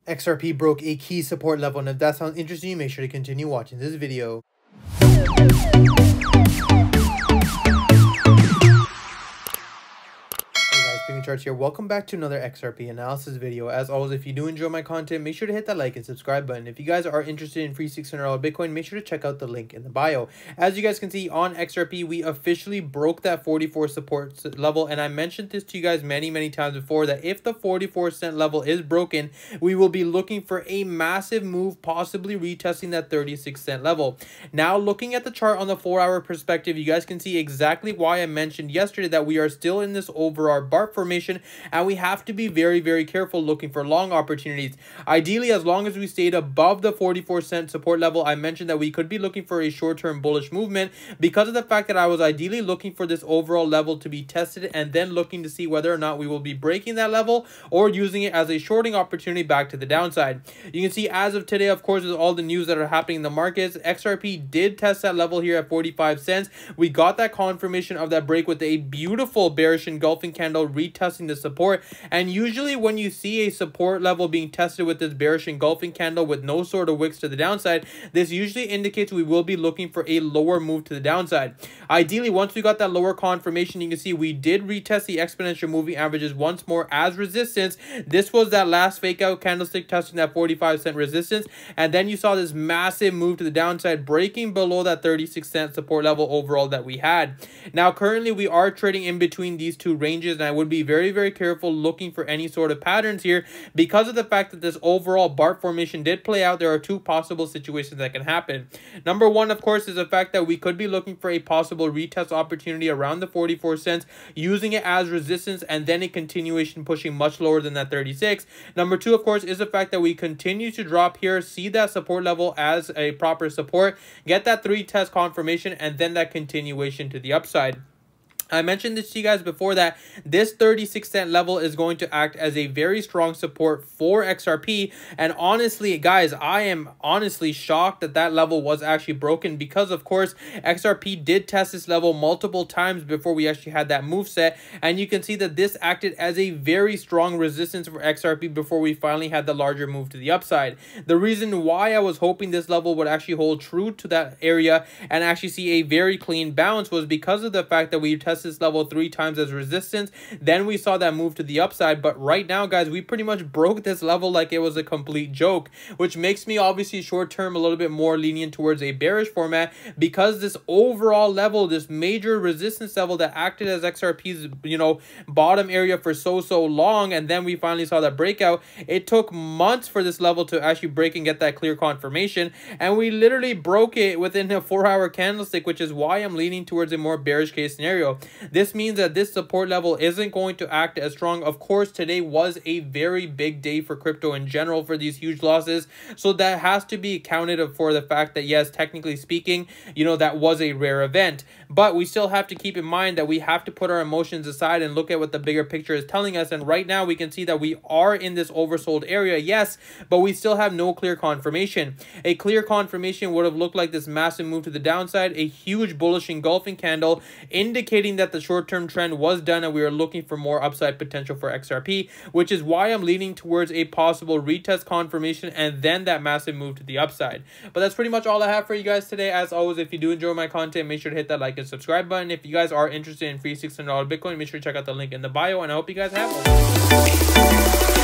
XRP broke a key support level, and if that sounds interesting, make sure to continue watching this video. Pingu Charts here. Welcome back to another XRP analysis video. As always, if you do enjoy my content, make sure to hit that like and subscribe button. If you guys are interested in free $600 Bitcoin, make sure to check out the link in the bio. As you guys can see on XRP, we officially broke that 44 support level, and I mentioned this to you guys many times before that if the 44-cent level is broken, we will be looking for a massive move, possibly retesting that 36-cent level. Now, looking at the chart on the 4-hour perspective, you guys can see exactly why I mentioned yesterday that we are still in this overall bar formation, and we have to be very careful looking for long opportunities. Ideally, as long as we stayed above the 44-cent support level, I mentioned that we could be looking for a short-term bullish movement because of the fact that I was ideally looking for this overall level to be tested and then looking to see whether or not we will be breaking that level or using it as a shorting opportunity back to the downside. You can see as of today, of course, with all the news that are happening in the markets, XRP did test that level here at 45 cents. We got that confirmation of that break with a beautiful bearish engulfing candle retesting the support, and usually when you see a support level being tested with this bearish engulfing candle with no sort of wicks to the downside, this usually indicates we will be looking for a lower move to the downside. Ideally, once we got that lower confirmation, you can see we did retest the exponential moving averages once more as resistance. This was that last fake out candlestick testing that 45-cent resistance, and then you saw this massive move to the downside, breaking below that 36-cent support level overall that we had. Now currently we are trading in between these two ranges, and I would be very careful looking for any sort of patterns here because of the fact that this overall BART formation did play out. There are two possible situations that can happen. Number one, of course, is the fact that we could be looking for a possible retest opportunity around the 44 cents, using it as resistance, and then a continuation pushing much lower than that 36. Number two, of course, is the fact that we continue to drop here, see that support level as a proper support, get that test confirmation, and then that continuation to the upside. I mentioned this to you guys before that this 36-cent level is going to act as a very strong support for XRP, and honestly guys, I am honestly shocked that that level was actually broken because of course XRP did test this level multiple times before we actually had that move set, and you can see that this acted as a very strong resistance for XRP before we finally had the larger move to the upside. The reason why I was hoping this level would actually hold true to that area and actually see a very clean bounce was because of the fact that we tested this level 3 times as resistance, then we saw that move to the upside. But right now guys, we pretty much broke this level like it was a complete joke, which makes me obviously short term a little bit more lenient towards a bearish format, because this overall level, this major resistance level that acted as XRP's bottom area for so long, and then we finally saw that breakout, it took months for this level to actually break and get that clear confirmation, and we literally broke it within a 4-hour candlestick, which is why I'm leaning towards a more bearish case scenario. This means that this support level isn't going to act as strong. Of course, today was a very big day for crypto in general for these huge losses, so that has to be accounted for the fact that yes, technically speaking, that was a rare event, but we still have to keep in mind that we have to put our emotions aside and look at what the bigger picture is telling us. And right now we can see that we are in this oversold area, yes, but we still have no clear confirmation. A clear confirmation would have looked like this massive move to the downside, a huge bullish engulfing candle indicating that the short-term trend was done and we are looking for more upside potential for XRP, which is why I'm leaning towards a possible retest confirmation and then that massive move to the upside. But that's pretty much all I have for you guys today. As always, if you do enjoy my content, make sure to hit that like and subscribe button. If you guys are interested in free $600 Bitcoin, make sure to check out the link in the bio, and I hope you guys have one.